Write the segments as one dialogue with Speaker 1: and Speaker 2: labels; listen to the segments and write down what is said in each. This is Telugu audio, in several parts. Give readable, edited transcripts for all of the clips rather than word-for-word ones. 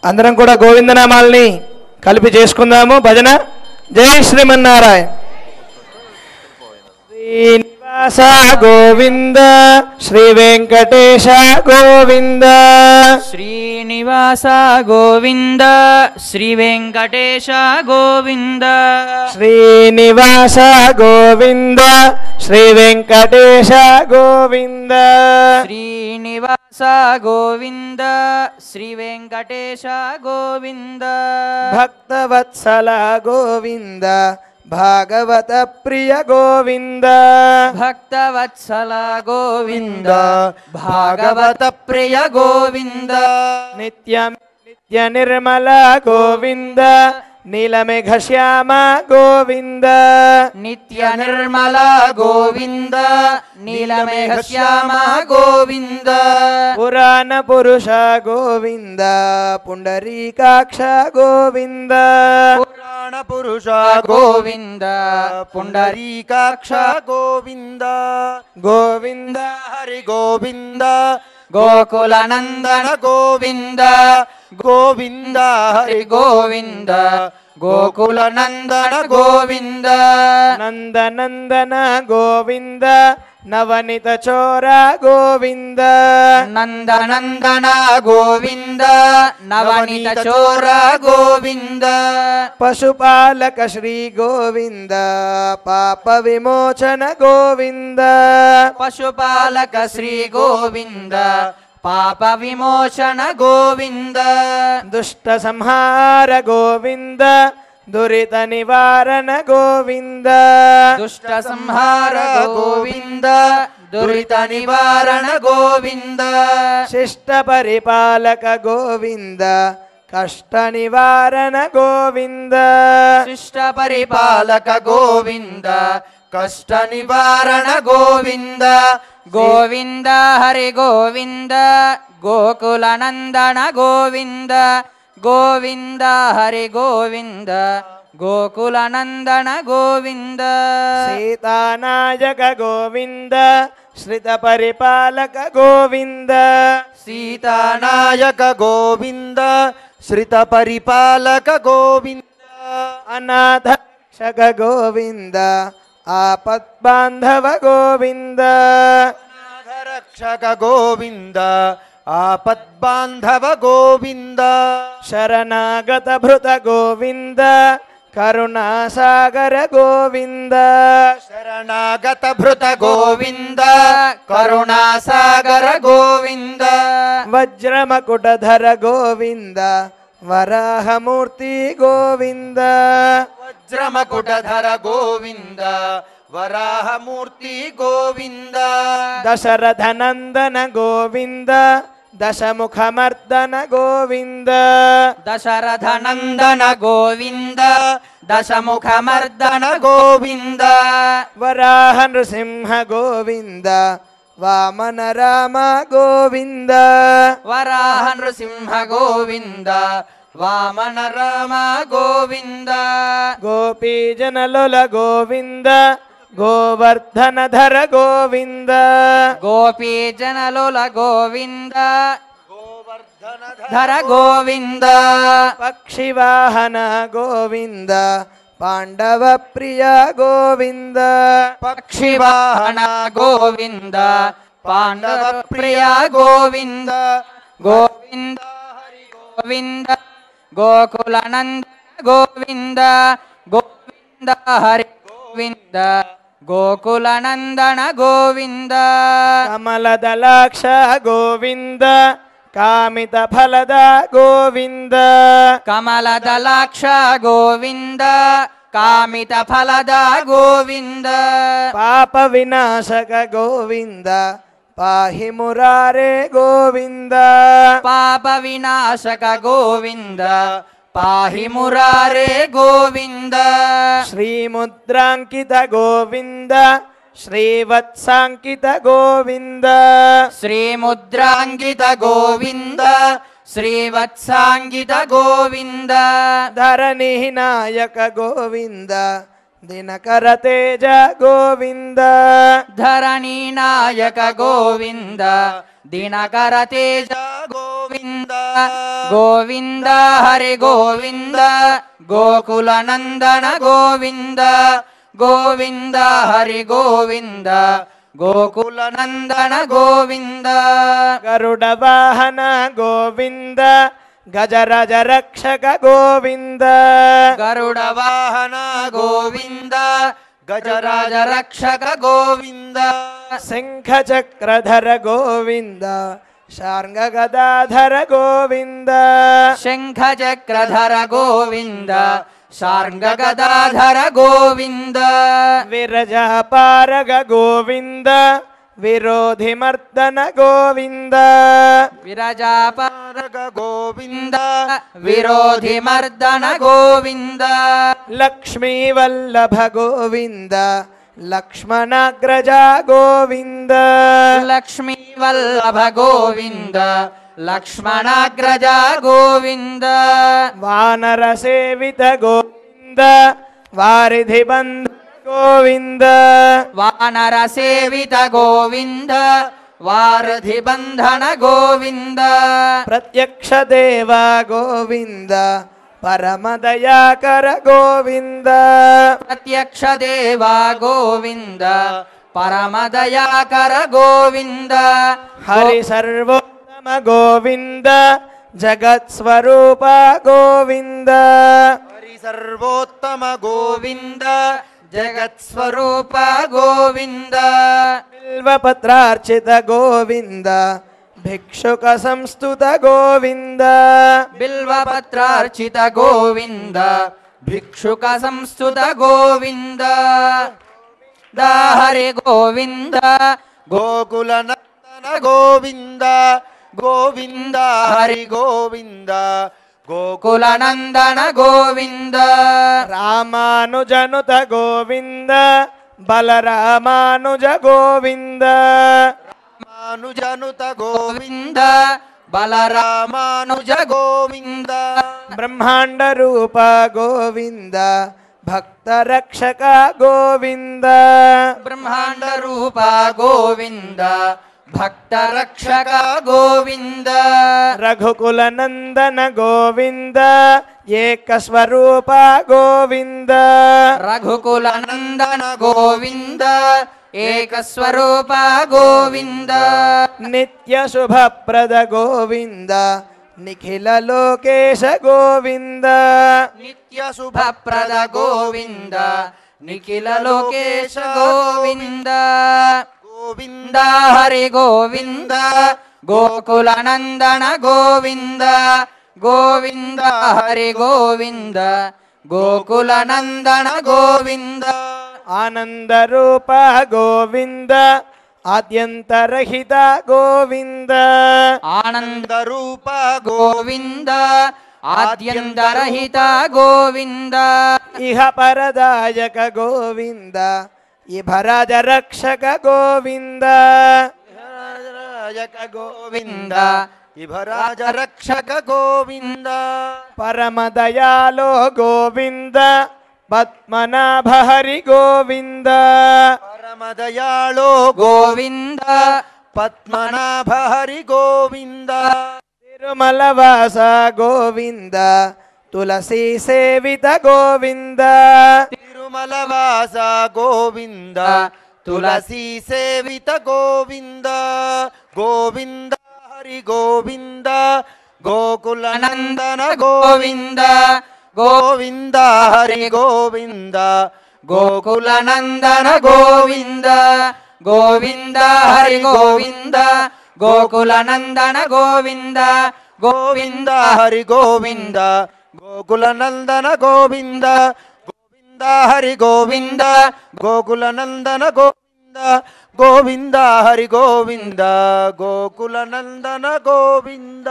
Speaker 1: అందరం కూడా గోవిందనామాల్ని కలిపి చేసుకుందాము. భజన జై శ్రీమన్నారాయణ. శ్రీనివాస గోవింద శ్రీ వెంకటేశ గోవింద.
Speaker 2: శ్రీనివాస గోవింద శ్రీ వెంకటేశ గోవింద.
Speaker 1: శ్రీనివాస గోవింద శ్రీ వెంకటేశ గోవింద.
Speaker 2: శ్రీనివాస గోవింద శ్రీ వెంకటేశ గోవింద.
Speaker 1: భక్తవత్సల గోవింద భాగవత ప్రియ గోవింద.
Speaker 2: భక్తవత్సల గోవింద భాగవత ప్రియ గోవింద.
Speaker 1: నిత్య నిర్మల గోవింద నీలమేఘ శ్యామ గోవింద.
Speaker 2: నిత్య నిర్మల గోవింద నీలమేఘ శ్యామ గోవింద.
Speaker 1: పురాణ పురుష గోవింద పుండరీకాక్ష గోవింద.
Speaker 3: పురాణ పురుష
Speaker 2: గోవింద
Speaker 3: పుండరీకాక్ష గోవింద.
Speaker 1: గోవింద
Speaker 3: హరి గోవింద
Speaker 2: గోకుల నందన గోవింద.
Speaker 3: గోవింద హరి
Speaker 2: గోవింద గోకుల నందన గోవింద.
Speaker 1: నందనందన గోవింద నవనిత చోర గోవింద.
Speaker 2: నందనందన గోవింద నవనీత చోర గోవింద.
Speaker 1: పశుపాలక శ్రీ గోవింద పాప విమోచన గోవింద.
Speaker 2: పశుపాలక శ్రీ గోవింద పాప విమోచన గోవింద.
Speaker 1: దుష్ట సంహార గోవింద దురిత నివారణ గోవింద.
Speaker 2: దుష్ట సంహార గోవింద దురిత నివారణ గోవింద.
Speaker 1: శిష్ట పరిపాలక గోవింద కష్ట నివారణ గోవింద.
Speaker 2: శిష్ట పరిపాలక గోవింద కష్ట నివారణ గోవింద. గోవింద హరి గోవింద గోకుల నందన గోవింద. గోవింద హరి గోవింద గోకుల నందన గోవింద.
Speaker 1: సీతానాయక గోవింద శ్రిత పరిపాలక గోవింద.
Speaker 3: సీతానాయక గోవింద శ్రిత పరిపాలక గోవింద.
Speaker 1: అనాథ రక్షక గోవింద ఆపద్బాంధవ గోవింద.
Speaker 3: అనాథ రక్షక గోవింద ఆపద్బాంధవ గోవింద.
Speaker 1: శరణాగత భృత గోవింద కరుణాసాగర గోవింద.
Speaker 3: శరణాగత భృత
Speaker 2: గోవింద కరుణాసాగర గోవింద.
Speaker 1: వజ్రమకుటధర గోవింద వరాహమూర్తి గోవింద.
Speaker 3: వజ్రమకుటధర గోవింద వరాహమూర్తి గోవింద.
Speaker 1: దశరథ నందన గోవింద దశముఖమర్దన గోవింద.
Speaker 2: దశరథ నందన గోవింద దశముఖమర్దన గోవింద.
Speaker 1: వరాహ నృసింహ గోవింద వామన రామ గోవింద.
Speaker 2: వరాహ నృసింహ గోవింద వామన రామ గోవింద.
Speaker 1: గోపీజనలుల గోవింద గోవర్ధనధర గోవింద.
Speaker 2: గోపీ జనలుల గోవింద ధర గోవింద.
Speaker 1: పక్షివాహన గోవింద పాండవ ప్రియ గోవింద.
Speaker 2: పక్షివాహన గోవింద పాండవ ప్రియ గోవింద. గోవింద హరి గోవింద గోకుల నందన గోవింద. గోవింద హరి గోవింద గోకుల నందన గోవింద.
Speaker 1: కమలదలాక్ష గోవింద కామిత ఫలద గోవింద.
Speaker 2: కమలదలాక్ష గోవింద కామిత ఫలద గోవింద.
Speaker 1: పాప వినాశక గోవింద పాహి మురారే గోవింద.
Speaker 2: పాప వినాశక గోవింద పాహి మురారే గోవింద.
Speaker 1: శ్రీముద్రాంకిత గోవింద శ్రీవత్సాంకిత గోవింద.
Speaker 2: శ్రీముద్రాంకిత గోవింద శ్రీవత్సాంకిత గోవింద.
Speaker 1: ధరణి నాయక గోవింద దినకర తేజ గోవింద.
Speaker 2: ధరణి నాయక గోవింద దినకర తేజ గోవింద. గోవింద హరి గోవింద గోకుల నందన గోవింద గోవింద హరి గోవింద గోకుల నందన గోవింద
Speaker 1: గరుడ వాహన గోవింద గజరాజ రక్షక గోవింద
Speaker 3: గరుడ వాహన గోవింద గజరాజ రక్షక గోవింద
Speaker 1: శంఖ చక్రధర గోవింద శార్ంగ గదాధర గోవింద
Speaker 2: శంఖ చక్రధర గోవింద శార్ంగ గదాధర గోవింద
Speaker 1: విరజాపారగ గోవింద విరోధి మర్దన గోవింద
Speaker 2: విరజాపారగ
Speaker 3: గోవింద
Speaker 2: విరోధి మర్దన గోవింద
Speaker 1: లక్ష్మీ వల్లభ గోవింద లక్ష్మణాగ్రజ గోవింద
Speaker 2: లక్ష్మీ వల్లభ గోవింద లక్ష్మణాగ్రజ గోవింద
Speaker 1: వానర సేవిత గోవింద వారిధి బంధ గోవింద
Speaker 2: వానర సేవిత గోవింద వారధి బంధన గోవింద
Speaker 1: ప్రత్యక్ష దేవ గోవింద పరమదయాకర గోవింద
Speaker 2: ప్రత్యక్ష దేవా గోవింద పరమదయాకర గోవింద
Speaker 1: హరి సర్వోత్తమ గోవింద జగత్స్వరూప గోవింద
Speaker 3: హరి సర్వోత్తమ గోవింద
Speaker 2: జగత్స్వరూప గోవింద
Speaker 1: బిల్వపత్రార్చిత గోవింద భిక్షుక సంస్తుత గోవింద
Speaker 2: బిల్వపత్రార్చిత గోవింద భిక్షుక సంస్తుత గోవింద హరి గోవింద
Speaker 3: గోకుల నందన గోవింద గోవింద హరి గోవింద
Speaker 2: గోకుల నందన గోవింద
Speaker 1: రామానుజనుత గోవింద బలరామానుజ గోవింద
Speaker 3: రామానుజనుత
Speaker 2: గోవింద బలరామానుజ గోవింద
Speaker 1: బ్రహ్మాండ రూప గోవింద భక్త రక్షక గోవింద
Speaker 2: బ్రహ్మాండ రూప గోవింద భక్త రక్షక గోవింద
Speaker 1: రఘుకుల నందన గోవింద ఏకస్వరూప గోవింద
Speaker 2: రఘుకుల నందన గోవింద ఏకస్వరూప గోవింద
Speaker 1: నిత్య శుభప్రద గోవింద నిఖిల లోకేశ గోవింద
Speaker 3: నిత్య శుభప్రద
Speaker 2: గోవింద నిఖిల లోకేశ గోవింద గోవింద హరి గోవింద గోకుల నందన గోవింద గోవింద హరి గోవింద గోకుల నందన గోవింద
Speaker 1: ఆనంద రూప గోవింద ఆద్యంతరహిత గోవింద
Speaker 2: ఆనంద రూప గోవింద ఆద్యంతరహిత గోవింద
Speaker 1: ఇహ పరదాయక గోవింద ఇభరాజ రక్షక గోవింద
Speaker 3: రాజక గోవింద ఇభరాజ రక్షక గోవింద
Speaker 1: పరమదయాలో గోవింద పద్మనాభ హరి గోవింద
Speaker 3: పరమదయాళో
Speaker 2: గోవింద
Speaker 3: పద్మనాభ హరి గోవింద
Speaker 1: తిరుమల వాస గోవింద తులసీ సేవిత గోవింద
Speaker 3: తిరుమల వాస గోవింద తులసీ సేవిత గోవింద గోవింద హరి గోవింద గోకుల నందన గోవింద గోవింద హరి గోవింద
Speaker 2: గోకుల నందన గోవింద గోవింద హరి గోవింద గోకుల నందన గోవింద
Speaker 3: గోవింద హరి గోవింద గోకుల నందన గోవింద గోవింద హరి గోవింద గోకుల నందన గోవింద గోవింద హరి గోవింద గోకుల నందన గోవింద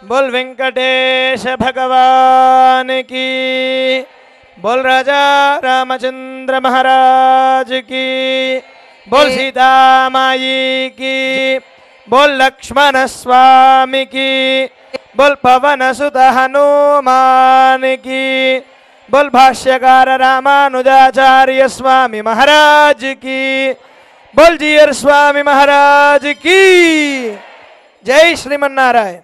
Speaker 1: बोल वेंकटेश भगवान की बोल राजा रामचंद्र महाराज की बोल सीता माई की बोल लक्ष्मण स्वामी की बोल पवन सुत हनुमान की बोल भाष्यकार रामानुजाचार्य स्वामी महाराज की बोल जीयर स्वामी महाराज की जय श्रीमन्नारायण।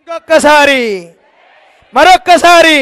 Speaker 1: ఇంకొక్కసారి మరొక్కసారి